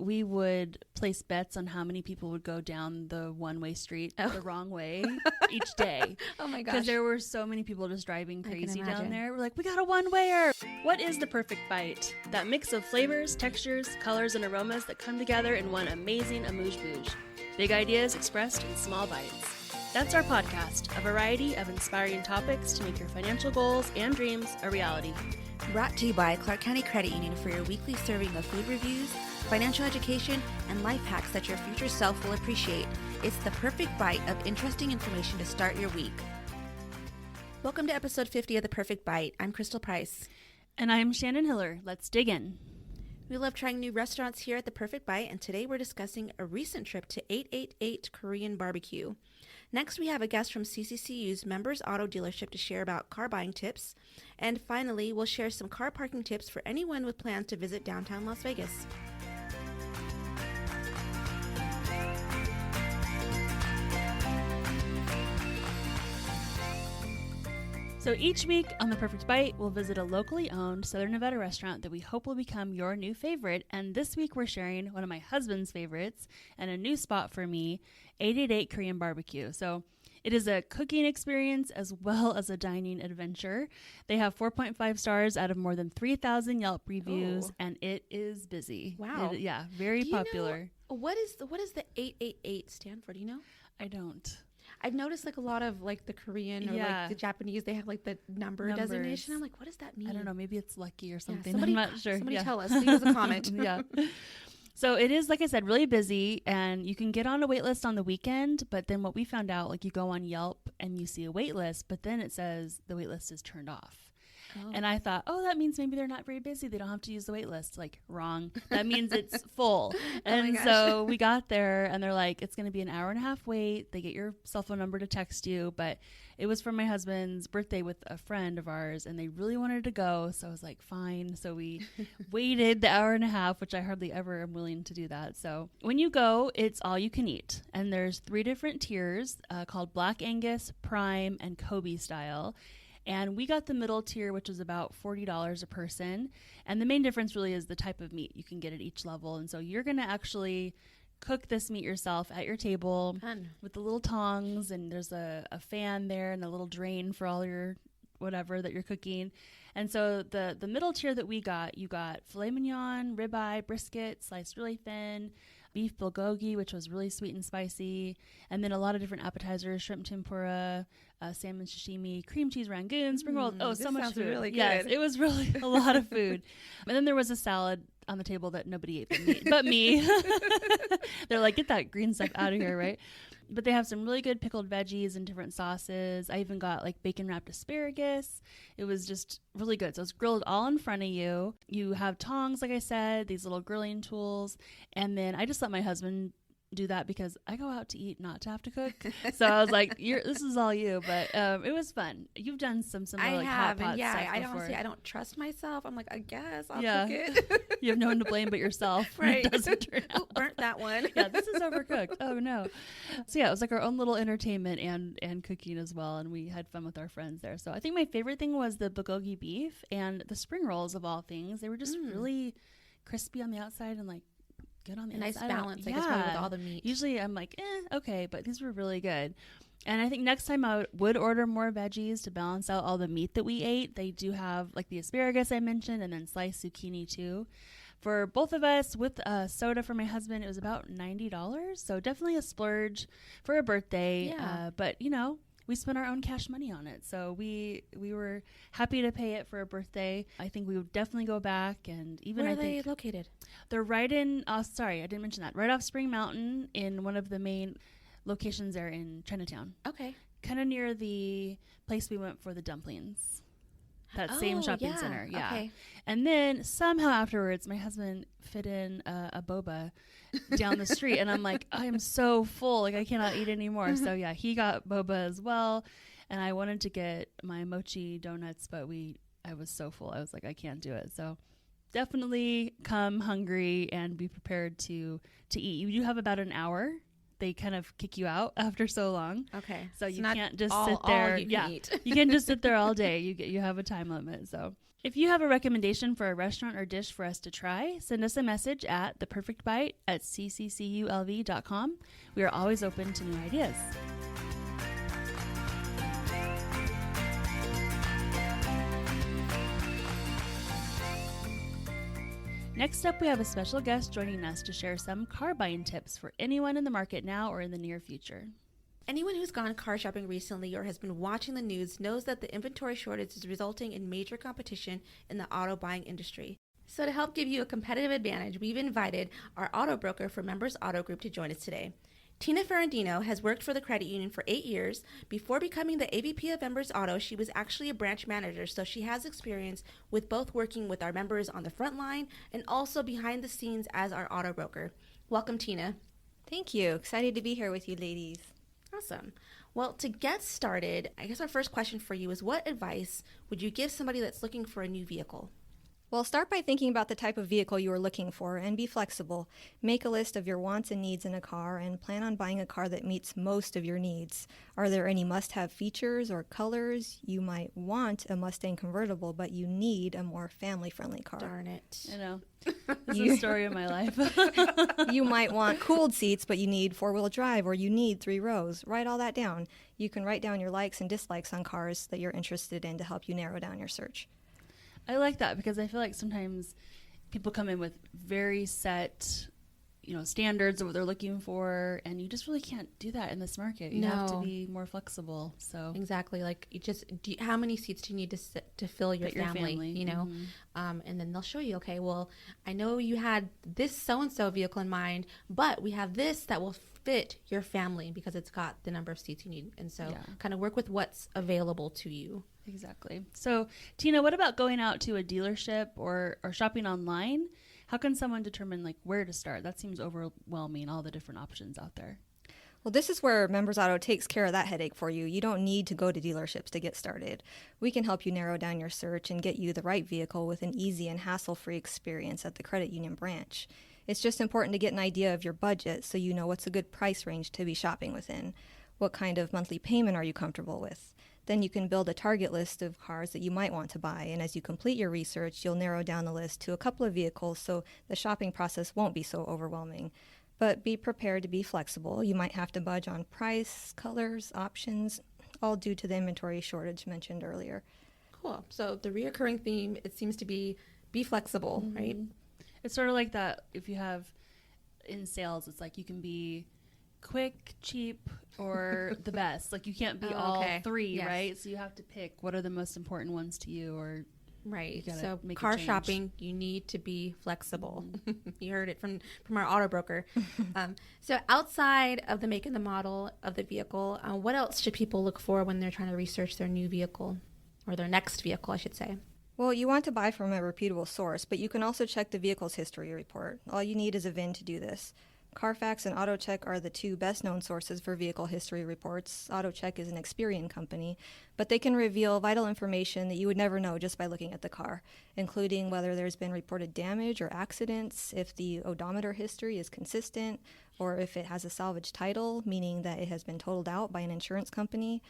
we would place bets on how many people would go down the one-way street the wrong way each day. Oh my gosh. Because there were so many people just driving crazy down there. We're like, we got a one-wayer. What is the perfect bite? That mix of flavors, textures, colors, and aromas that come together in one amazing amuse-bouche. Big ideas expressed in small bites. That's our podcast, a variety of inspiring topics to make your financial goals and dreams a reality. Brought to you by Clark County Credit Union for your weekly serving of food reviews, financial education, and life hacks that your future self will appreciate. It's the perfect bite of interesting information to start your week. Welcome to episode 50 of The Perfect Bite. I'm Crystal Price. And I'm Shannon Hiller. Let's dig in. We love trying new restaurants here at The Perfect Bite, and today we're discussing a recent trip to 888 Korean BBQ. Next, we have a guest from CCCU's Members Auto Dealership to share about car buying tips. And finally, we'll share some car parking tips for anyone with plans to visit downtown Las Vegas. So each week on The Perfect Bite, we'll visit a locally owned Southern Nevada restaurant that we hope will become your new favorite. And this week we're sharing one of my husband's favorites and a new spot for me, 888 Korean BBQ. So it is a cooking experience as well as a dining adventure. They have 4.5 stars out of more than 3,000 Yelp reviews, and it is busy. Wow. Very popular. What is the 888 stand for? Do you know? I don't. I've noticed like a lot of like the Korean or like the Japanese, they have like the number designation. I'm like, what does that mean? I don't know. Maybe it's lucky or something. Somebody, I'm not sure. Somebody tell us. Leave us a comment. Yeah. So it is, like I said, really busy, and you can get on a wait list on the weekend. But then what we found out, like you go on Yelp and you see a wait list, but then it says the wait list is turned off. Oh. And I thought, that means maybe they're not very busy. They don't have to use the wait list. Like, wrong. That means it's full. And so we got there, and they're like, it's going to be an hour and a half wait. They get your cell phone number to text you. But it was for my husband's birthday with a friend of ours, and they really wanted to go. So I was like, fine. So we waited the hour and a half, which I hardly ever am willing to do that. So when you go, it's all you can eat. And there's 3 different tiers called Black Angus, Prime, and Kobe style. And we got the middle tier, which is about $40 a person. And the main difference really is the type of meat you can get at each level. And so you're going to actually cook this meat yourself at your table with the little tongs. And there's a fan there and a little drain for all your whatever that you're cooking. And so the middle tier that we got, you got filet mignon, ribeye, brisket, sliced really thin, beef bulgogi, which was really sweet and spicy, and then a lot of different appetizers, shrimp tempura, salmon sashimi, cream cheese rangoon, spring rolls. Oh, so much food. Really good. Yes, it was really a lot of food. And then there was a salad on the table that nobody ate but me. They're like, get that green stuff out of here, right? But they have some really good pickled veggies and different sauces. I even got like bacon wrapped asparagus. It was just really good. So it's grilled all in front of you. You have tongs, like I said, these little grilling tools. And then I just let my husband do that because I go out to eat, not to have to cook. So I was like, this is all you. But it was fun. You've done some similar like hot pot stuff before. I don't trust myself. I'm like, I guess I'll cook it. You have no one to blame but yourself. Right. It doesn't turn out. Ooh, burnt that one. Yeah, this is overcooked. Oh no. So yeah, it was like our own little entertainment and cooking as well, and we had fun with our friends there. So I think my favorite thing was the bulgogi beef and the spring rolls of all things. They were just really crispy on the outside and like good on the inside. Nice balance, I guess, with all the meat. Usually I'm like, okay, but these were really good. And I think next time I would order more veggies to balance out all the meat that we ate. They do have like the asparagus I mentioned and then sliced zucchini too. For both of us with soda for my husband, it was about $90. So definitely a splurge for a birthday. Yeah. But, we spent our own cash money on it. So we were happy to pay it for a birthday. I think we would definitely go back. And even Where are they located? They're right in, sorry, I didn't mention that. Right off Spring Mountain in one of the main locations there in Chinatown. Okay. Kind of near the place we went for the dumplings. That same shopping center. Yeah. Okay. And then somehow afterwards, my husband fit in a boba down the street. And I'm like, I am so full. Like, I cannot eat anymore. So, yeah, he got boba as well. And I wanted to get my mochi donuts, but I was so full. I was like, I can't do it. So definitely come hungry and be prepared to eat. You do have about an hour they kind of kick you out after so long. Okay. So you not can't just all- sit there. all you can eat. You can't just sit there all day. You have a time limit. So if you have a recommendation for a restaurant or dish for us to try, send us a message at theperfectbite@ccculv.com. We are always open to new ideas. Next up, we have a special guest joining us to share some car buying tips for anyone in the market now or in the near future. Anyone who's gone car shopping recently or has been watching the news knows that the inventory shortage is resulting in major competition in the auto buying industry. So to help give you a competitive advantage, we've invited our auto broker for Members Auto Group to join us today. Tina Ferrandino has worked for the credit union for 8 years. Before becoming the AVP of Members Auto, she was actually a branch manager, so she has experience with both working with our members on the front line and also behind the scenes as our auto broker. Welcome, Tina. Thank you. Excited to be here with you ladies. Awesome. Well, to get started, I guess our first question for you is, what advice would you give somebody that's looking for a new vehicle? Well, start by thinking about the type of vehicle you are looking for and be flexible. Make a list of your wants and needs in a car and plan on buying a car that meets most of your needs. Are there any must-have features or colors? You might want a Mustang convertible, but you need a more family-friendly car. Darn it. I know. This is the story of my life. You might want cooled seats, but you need four-wheel drive or you need 3 rows. Write all that down. You can write down your likes and dislikes on cars that you're interested in to help you narrow down your search. I like that because I feel like sometimes people come in with very set, standards of what they're looking for, and you just really can't do that in this market. You have to No. be more flexible. So Exactly. Like, how many seats do you need to fill your Fit your family? family. You know, and then they'll show you. Okay, well, I know you had this so-and-so vehicle in mind, but we have this that will fit your family because it's got the number of seats you need. And so, kind of work with what's available to you. Exactly. So, Tina, what about going out to a dealership or shopping online? How can someone determine where to start? That seems overwhelming, all the different options out there. Well, this is where Members Auto takes care of that headache for you. You don't need to go to dealerships to get started. We can help you narrow down your search and get you the right vehicle with an easy and hassle-free experience at the credit union branch. It's just important to get an idea of your budget so you know what's a good price range to be shopping within. What kind of monthly payment are you comfortable with? Then you can build a target list of cars that you might want to buy, and as you complete your research, you'll narrow down the list to a couple of vehicles so the shopping process won't be so overwhelming. But be prepared to be flexible. You might have to budge on price, colors, options, all due to the inventory shortage mentioned earlier. Cool. So the reoccurring theme, it seems to be flexible, right? It's sort of like that if you have in sales, it's like you can be quick, cheap, or the best. You can't be all three, Yes. right? So you have to pick what are the most important ones to you, or Right. gotta So make a car change. shopping, you need to be flexible. You heard it from our auto broker. So outside of the make and the model of the vehicle, what else should people look for when they're trying to research their new vehicle, or their next vehicle, I should say? Well, you want to buy from a reputable source, but you can also check the vehicle's history report. All you need is a VIN to do this. Carfax and AutoCheck are the 2 best-known sources for vehicle history reports. AutoCheck is an Experian company, but they can reveal vital information that you would never know just by looking at the car, including whether there's been reported damage or accidents, if the odometer history is consistent, or if it has a salvage title, meaning that it has been totaled out by an insurance company.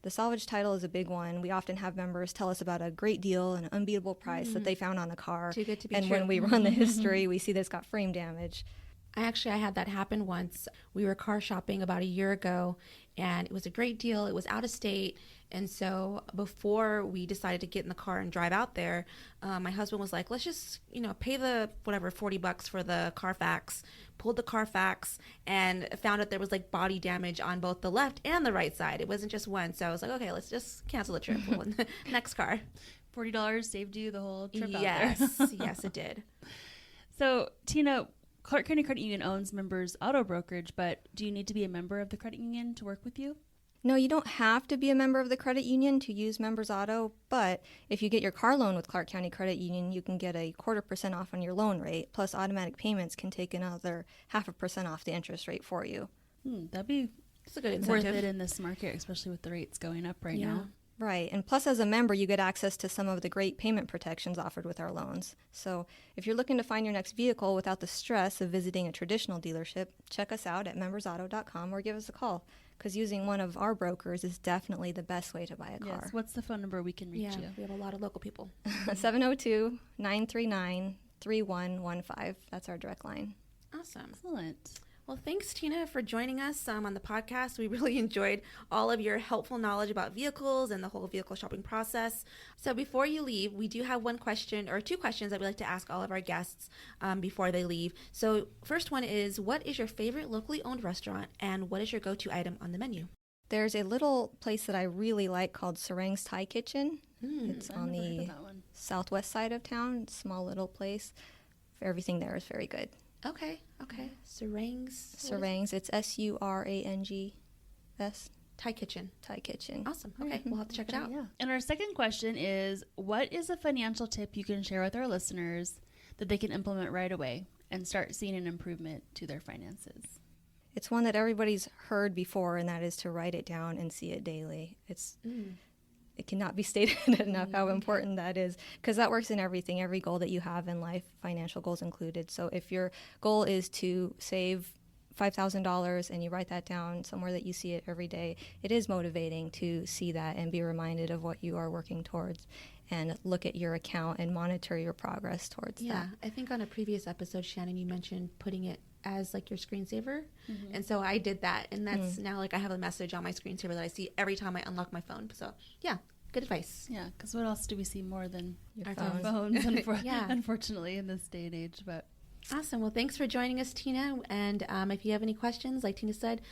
The salvage title is a big one. We often have members tell us about a great deal and an unbeatable price that they found on a car. Too good to be and true. when we run the history, we see that it's got frame damage. I had that happen once. We were car shopping about a year ago, and it was a great deal. It was out of state. And so before we decided to get in the car and drive out there, my husband was like, let's just, pay the $40 for the Carfax. Pulled the Carfax and found out there was body damage on both the left and the right side. It wasn't just one. So I was like, okay, let's just cancel the trip. Next car. $40 saved you the whole trip out there. Yes, yes, it did. So, Tina, Clark County Credit Union owns Members Auto Brokerage, but do you need to be a member of the credit union to work with you? No, you don't have to be a member of the credit union to use Members Auto, but if you get your car loan with Clark County Credit Union, you can get a 0.25% off on your loan rate, plus automatic payments can take another 0.5% off the interest rate for you. That'd be It's a good worth incentive. it in this market, especially with the rates going up right now. Right. And plus, as a member, you get access to some of the great payment protections offered with our loans. So if you're looking to find your next vehicle without the stress of visiting a traditional dealership, check us out at membersauto.com or give us a call, because using one of our brokers is definitely the best way to buy a car. Yes. What's the phone number we can reach you? We have a lot of local people. 702-939-3115. That's our direct line. Awesome. Excellent. Well, thanks, Tina, for joining us on the podcast. We really enjoyed all of your helpful knowledge about vehicles and the whole vehicle shopping process. So before you leave, we do have one question or two questions that we like to ask all of our guests before they leave. So first one is, what is your favorite locally owned restaurant and what is your go-to item on the menu? There's a little place that I really like called Sarang's Thai Kitchen. It's on the southwest side of town. Small little place. Everything there is very good. Okay. Sarang's. It's Surangs. Thai Kitchen. Thai Kitchen. Awesome. Okay, we'll have to check it out. Yeah. And our second question is, what is a financial tip you can share with our listeners that they can implement right away and start seeing an improvement to their finances? It's one that everybody's heard before, and that is to write it down and see it daily. It cannot be stated enough how important that is, because that works in everything, every goal that you have in life, financial goals included. So if your goal is to save $5,000 and you write that down somewhere that you see it every day, it is motivating to see that and be reminded of what you are working towards and look at your account and monitor your progress towards that. Yeah, I think on a previous episode, Shannon, you mentioned putting it as like your screensaver. And so I did that, and that's now like I have a message on my screensaver that I see every time I unlock my phone. So yeah, good advice. Yeah, because what else do we see more than Your our phones. phones, Yeah. unfortunately, in this day and age. But Awesome. Well, thanks for joining us, Tina. And if you have any questions, like Tina said,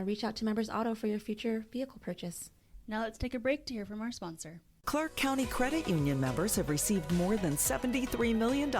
reach out to Members Auto for your future vehicle purchase. now let's take a break to hear from our sponsor. Clark County Credit Union members have received more than $73 million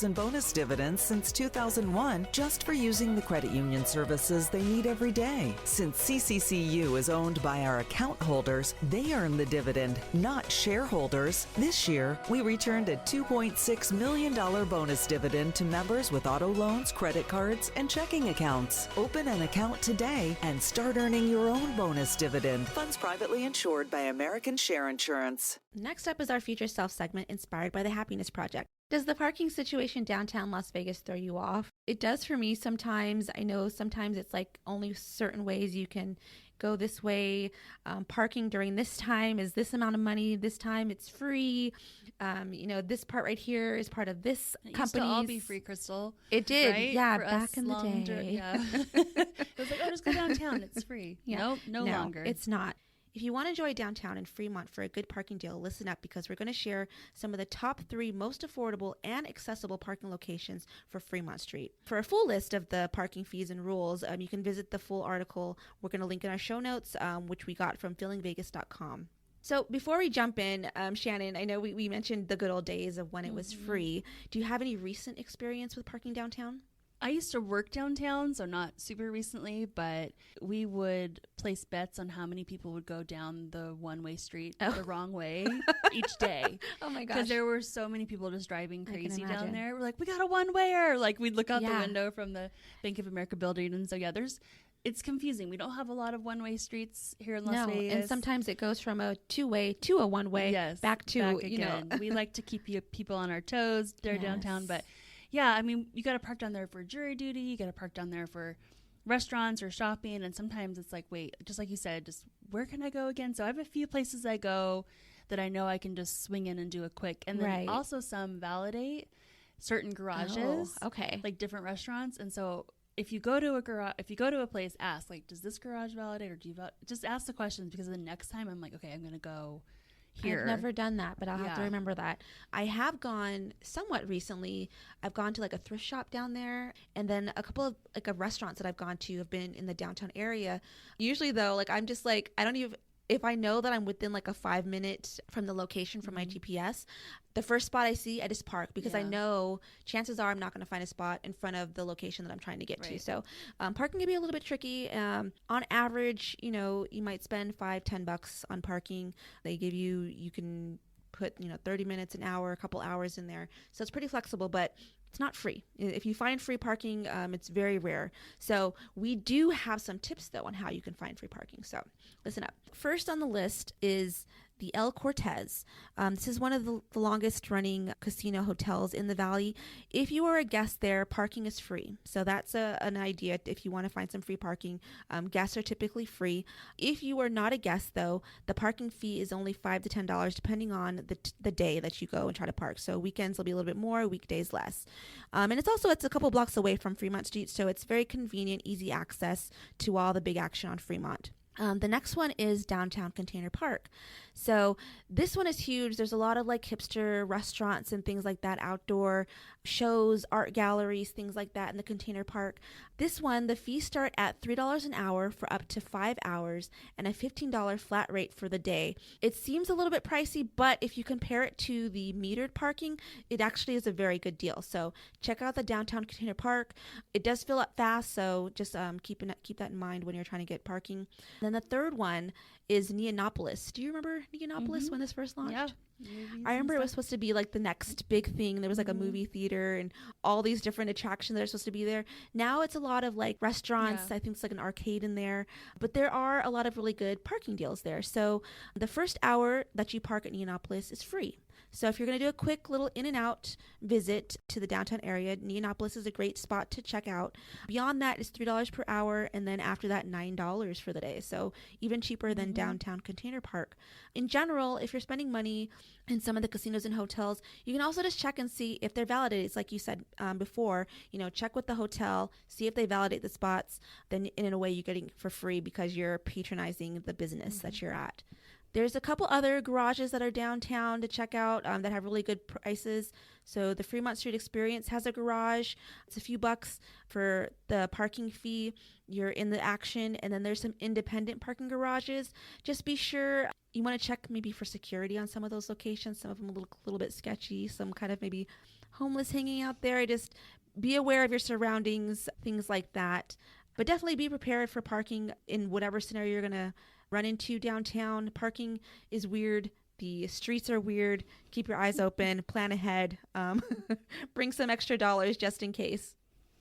in bonus dividends since 2001 just for using the credit union services they need every day. Since CCCU is owned by our account holders, they earn the dividend, not shareholders. This year, we returned a $2.6 million bonus dividend to members with auto loans, credit cards, and checking accounts. Open an account today and start earning your own bonus dividend. Funds privately insured by American Share Insurance. Next up is our Future Self segment inspired by the Happiness Project. Does the parking situation downtown Las Vegas throw you off? It does for me sometimes. I know sometimes it's like only certain ways you can go this way. Parking during this time is this amount of money. This time it's free. This part right here is part of this company. Used to all be free, Crystal. It did, right? yeah, For back us in the day. Yeah. It was like, oh, just go downtown. It's free. Yeah. Nope, no longer. It's not. If you want to enjoy downtown in Fremont for a good parking deal, listen up, because we're going to share some of the top 3 most affordable and accessible parking locations for Fremont Street. For a full list of the parking fees and rules, you can visit the full article. We're going to link in our show notes, which we got from feelingvegas.com. So before we jump in, Shannon, I know we mentioned the good old days of when it was free. Do you have any recent experience with parking downtown? I used to work downtown, so not super recently, but we would place bets on how many people would go down the one-way street the wrong way each day. Oh my gosh. Because there were so many people just driving I can crazy down imagine. there. We're like, we got a one-wayer. Like, we'd look out the Yeah. window from the Bank of America building. And so, yeah, it's confusing. We don't have a lot of one-way streets here in Las Vegas. And sometimes it goes from a two-way to a one-way, Yes, back to, again. We like to keep people on our toes there downtown, but yeah, I mean, you got to park down there for jury duty. You got to park down there for restaurants or shopping. And sometimes it's like, wait, just like you said, just where can I go again? So I have a few places I go that I know I can just swing in and do a quick. And then also some validate certain garages, like different restaurants. And so if you go to a place, ask, like, does this garage validate, or do you just ask the questions, because the next time I'm like, okay, I'm going to go here. I've never done that, but I'll have to remember that. I have gone somewhat recently. I've gone to like a thrift shop down there, and then a couple of like restaurants that I've gone to have been in the downtown area. Usually though, like I'm just like, I don't even, if I know that I'm within like a 5-minute from the location from my GPS, the first spot I see, I just park, because I know chances are I'm not going to find a spot in front of the location that I'm trying to get to. So parking can be a little bit tricky. On average, you might spend $5-10 on parking. They give you can put 30 minutes, an hour, a couple hours in there. So it's pretty flexible, but it's not free. If you find free parking, it's very rare. So we do have some tips though on how you can find free parking. So listen up. First on the list is the El Cortez. This is one of the longest running casino hotels in the valley. If you are a guest there, parking is free. So that's an idea if you want to find some free parking. Guests are typically free. If you are not a guest, though, the parking fee is only $5 to $10 depending on the day that you go and try to park. So weekends will be a little bit more, weekdays less. And it's a couple blocks away from Fremont Street, so it's very convenient, easy access to all the big action on Fremont. The next one is downtown Container Park. So this one is huge. There's a lot of like hipster restaurants and things like that, outdoor shows, art galleries, things like that in the Container Park. This one, the fees start at $3 an hour for up to 5 hours and a $15 flat rate for the day. It seems a little bit pricey, but if you compare it to the metered parking, it actually is a very good deal. So check out the downtown Container Park. It does fill up fast, so just keep that in mind when you're trying to get parking. Then the third one is Neonopolis. Do you remember Neonopolis when this first launched? Yeah. I remember it was supposed to be like the next big thing. There was like a movie theater and all these different attractions that are supposed to be there. Now it's a lot of like restaurants. Yeah. I think it's like an arcade in there. But there are a lot of really good parking deals there. So the first hour that you park at Neonopolis is free. So if you're going to do a quick little in and out visit to the downtown area, Neonopolis is a great spot to check out. Beyond that is $3 per hour, and then after that, $9 for the day. So even cheaper than downtown Container Park. In general, if you're spending money in some of the casinos and hotels, you can also just check and see if they're validated. It's like you said before, check with the hotel, see if they validate the spots. Then in a way, you're getting for free because you're patronizing the business that you're at. There's a couple other garages that are downtown to check out that have really good prices. So the Fremont Street Experience has a garage. It's a few bucks for the parking fee. You're in the action. And then there's some independent parking garages. Just be sure you want to check maybe for security on some of those locations. Some of them a little bit sketchy. Some kind of maybe homeless hanging out there. Just be aware of your surroundings, things like that. But definitely be prepared for parking in whatever scenario you're going to run into downtown. Parking is weird. The streets are weird. Keep your eyes open. Plan ahead. Bring some extra dollars just in case.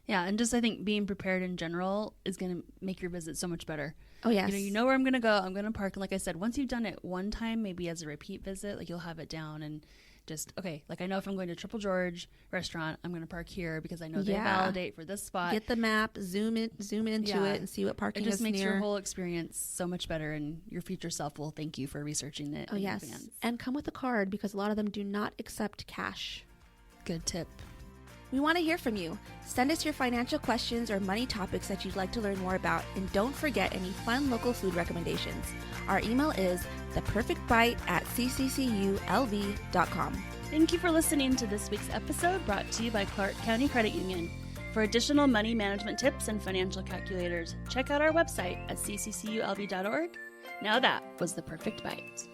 Yeah, and just I think being prepared in general is going to make your visit so much better. Oh, yes. You know where I'm going to go. I'm going to park. And like I said, once you've done it one time, maybe as a repeat visit, like you'll have it down and just, okay, like I know if I'm going to Triple George restaurant, I'm going to park here because I know they validate for this spot. Get the map, zoom into it and see what parking is near. It just makes your whole experience so much better, and your future self will thank you for researching it in advance. And come with a card because a lot of them do not accept cash. Good tip. We want to hear from you. Send us your financial questions or money topics that you'd like to learn more about, and don't forget any fun local food recommendations. Our email is theperfectbite@ccculv.com. Thank you for listening to this week's episode brought to you by Clark County Credit Union. For additional money management tips and financial calculators, check out our website at ccculv.org. Now that was The Perfect Bite.